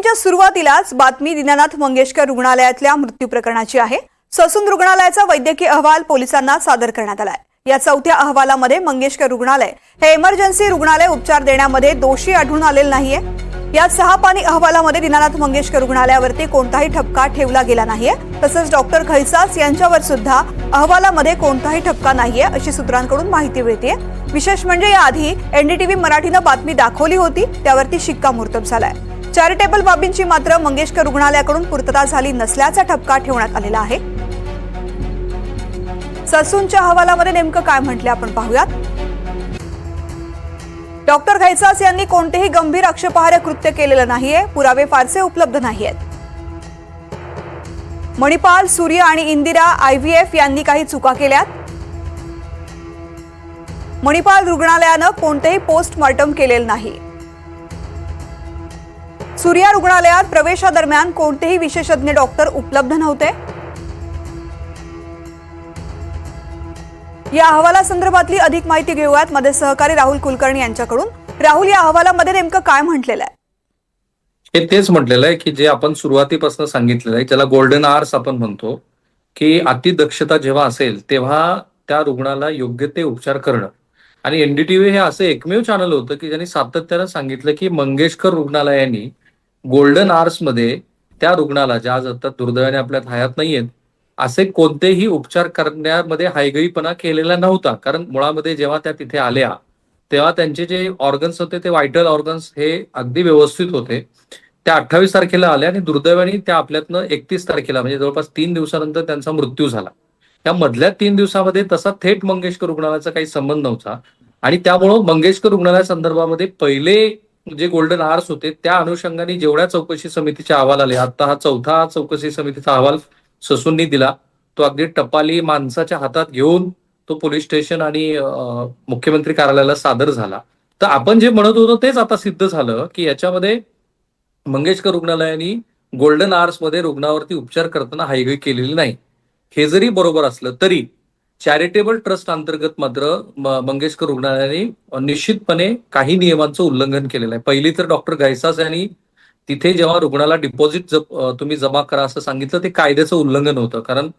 बुलेटिनच्या सुरुवातीलाच बातमी दीनानाथ मंगेशकर रुग्णालयातल्या मृत्यू प्रकरणाची आहे। ससून रुग्णालयाचा वैद्यकीय अहवाल पोलिसांना सादर करण्यात आलाय। या चौथ्या अहवालामध्ये मंगेशकर रुग्णालय हे इमर्जन्सी रुग्णालय उपचार देण्यामध्ये दोषी आढळून आलेले नाहीये। या 6 पानी अहवालामध्ये दीनानाथ मंगेशकर रुग्णालयावरती कोणताही ठपका ठेवला गेला नाहीये। तसंच डॉक्टर खैसास यांच्यावर सुद्धा अहवालामध्ये कोणताही ठपका नाहीये अशी सूत्रांकडून माहिती मिळते। विशेष म्हणजे याआधी एनडीटीव्ही मराठीने बातमी दाखवली होती, त्यावरती शिक्कामोर्तब झालाय। चॅरिटेबल बाबींची मात्र मंगेशकर रुग्णालयाकडून पूर्तता झाली नसल्याचा ठपका ठेवण्यात आलेला आहे। ससूनच्या अहवालामध्ये नेमकं काय म्हटले आपण पाहूयात। डॉक्टर खैसास यांनी कोणतेही गंभीर आक्षेपार्ह कृत्य केलेलं नाहीये, पुरावे फारसे उपलब्ध नाहीयेत। मणिपाल, सूर्य आणि इंदिरा आयव्हीएफ यांनी काही चुका केल्यात। मणिपाल रुग्णालयानं कोणतेही पोस्टमॉर्टम केलेलं नाही। सूर्या रुग्णालयात प्रवेशादरम्यान कोणतेही विशेषज्ञ डॉक्टर उपलब्ध नव्हते। या अहवालासंदर्भातली अधिक माहिती घेऊयात माझे सहकारी राहुल कुलकर्णी यांच्याकडून। राहुल, या अहवालामध्ये नेमकं काय म्हटलेलं आहे? हे तेच म्हटलेलं आहे की जे आपण सुरुवातीपासून सांगितलेलं आहे, ज्याला गोल्डन आवर्स आपण म्हणतो, की अतिदक्षता जेव्हा असेल तेव्हा त्या रुग्णाला योग्य ते उपचार करणं। आणि एनडीटीव्ही हे असं एकमेव चॅनल होतं की ज्यांनी सातत्यानं सांगितलं की मंगेशकर रुग्णालयाने गोल्डन आवर्स मध्ये त्या रुग्णाला, ज्या आज आता दुर्दैवाने आपल्यात हयात नाहीयेत, असे कोणतेही उपचार करण्यामध्ये हायगईपणा केलेला नव्हता। कारण मुळामध्ये जेव्हा त्या तिथे आल्या तेव्हा त्यांचे जे ऑर्गन्स होते ते व्हायटल ऑर्गन्स हे अगदी व्यवस्थित होते। त्या 28 तारखेला आल्या आणि दुर्दैवाने त्या आपल्यातनं 31 तारखेला म्हणजे जवळपास 3 दिवसानंतर त्यांचा मृत्यू झाला। त्या मधल्या 3 दिवसामध्ये तसा थेट मंगेशकर रुग्णालयाचा काही संबंध नव्हता आणि त्यामुळं मंगेशकर रुग्णालया संदर्भामध्ये पहिले जे गोल्डन आवर्स होते त्या अनुषंगाने जेवढ्या चौकशी समितीचे अहवाल आले, आता हा 4था चौकशी समितीचा अहवाल ससूननी दिला, तो अगदी टपाली माणसाच्या हातात घेऊन तो पोलीस स्टेशन आणि मुख्यमंत्री कार्यालयाला सादर झाला। तर आपण जे म्हणत होतो तेच आता सिद्ध झालं की याच्यामध्ये मंगेशकर रुग्णालयाने गोल्डन आवर्स मध्ये रुग्णावरती उपचार करताना हायगई केलेली नाही। हे जरी बरोबर असलं तरी चॅरिटेबल ट्रस्ट अंतर्गत मात्र मंगेशकर रुग्णालयाने निश्चितपणे काही नियमांचं उल्लंघन केलेलं आहे। पहिली तर डॉक्टर खैसास यांनी तिथे जेव्हा रुग्णाला डिपॉझिट तुम्ही जमा करा असं सांगितलं, ते कायद्याचं उल्लंघन होतं। कारण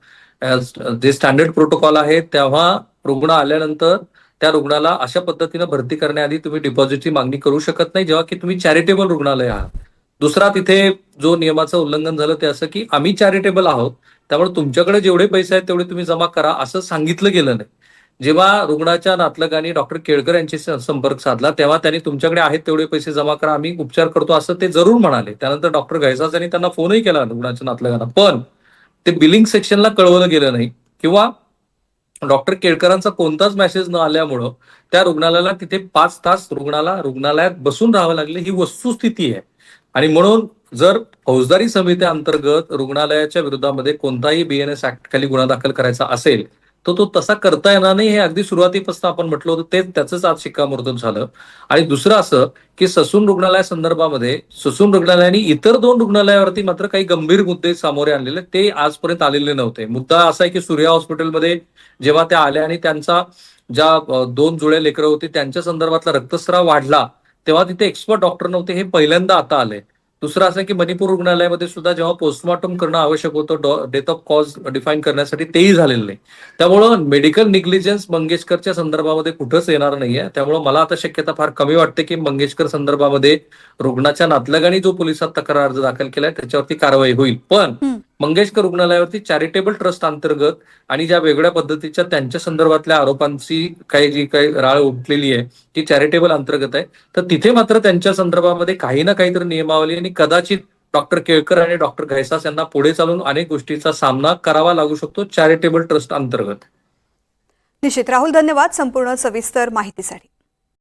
जे स्टँडर्ड प्रोटोकॉल आहे तेव्हा रुग्ण आल्यानंतर त्या रुग्णाला अशा पद्धतीनं भरती करण्याआधी तुम्ही डिपॉझिटची मागणी करू शकत नाही, जेव्हा की तुम्ही चॅरिटेबल रुग्णालय आहात। दुसरा तिथे जो नियमाचं उल्लंघन झालं ते असं की आम्ही चॅरिटेबल आहोत, त्यामुळे तुमच्याकडे जेवढे पैसे आहेत तेवढे तुम्ही जमा करा असं सांगितलं गेलं नाही। जेव्हा रुग्णाच्या नातलगांनी डॉक्टर केळकर यांची संपर्क साधला तेव्हा त्यांनी तुमच्याकडे आहेत तेवढे पैसे जमा करा, आम्ही उपचार करतो असं ते जरूर म्हणाले। त्यानंतर डॉक्टर खैसास यांनी त्यांना फोनही केला रुग्णाच्या नातलगांना, पण ते बिलिंग सेक्शनला कळवलं गेलं नाही किंवा डॉक्टर केळकरांचा कोणताच मेसेज न आल्यामुळं त्या रुग्णालयाला तिथे 5 तास रुग्णालयात बसून राहावं लागले, ही वस्तुस्थिती आहे। आणि म्हणून जर फौजदारी समिती अंतर्गत रुग्णालयाच्या विरोधामध्ये कोणताही BNS ऍक्ट खाली गुन्हा दाखल करायचा असेल तर तो तसा करता येणार नाही, हे अगदी सुरुवातीपासून आपण म्हटलं होतं, ते त्याचंच आज शिक्कामोर्तब झालं। आणि दुसरं असं की ससून रुग्णालया संदर्भामध्ये ससून रुग्णालयाने इतर 2 रुग्णालयावरती मात्र काही गंभीर मुद्दे सामोरे आणलेले, ते आजपर्यंत आलेले नव्हते। मुद्दा असा आहे की सूर्या हॉस्पिटलमध्ये जेव्हा त्या आल्या आणि त्यांचा ज्या 2 जुळे लेकरं होती त्यांच्या संदर्भातला रक्तस्राव वाढला तेव्हा तिथे एक्सपर्ट डॉक्टर नव्हते, हे पहिल्यांदा आता आले। दुसरं असं की मणिपूर रुग्णालयामध्ये सुद्धा जेव्हा पोस्टमॉर्टम करणं आवश्यक होतं डेथ ऑफ कॉज डिफाईन करण्यासाठी, तेही झालेलं नाही। त्यामुळं मेडिकल निग्लिजन्स मंगेशकरच्या संदर्भामध्ये कुठंच येणार नाहीये। त्यामुळं मला आता शक्यता फार कमी वाटते की मंगेशकर संदर्भामध्ये रुग्णाच्या नातलगांनी जो पोलिसात तक्रार अर्ज दाखल केलाय त्याच्यावरती कारवाई होईल, पण मंगेशकर रुग्णालयावरती चॅरिटेबल ट्रस्ट अंतर्गत आणि ज्या वेगळ्या पद्धतीच्या त्यांच्या संदर्भातल्या आरोपांची जी काही राळ उठलेली आहे ती चॅरिटेबल अंतर्गत आहे, तर तिथे मात्र त्यांच्या संदर्भामध्ये काही ना काहीतरी नियमावली आणि कदाचित डॉक्टर केळकर आणि डॉक्टर खैसास यांना पुढे चालून अनेक गोष्टींचा सामना करावा लागू शकतो चॅरिटेबल ट्रस्ट अंतर्गत। निश्चित राहुल, धन्यवाद संपूर्ण सविस्तर माहितीसाठी।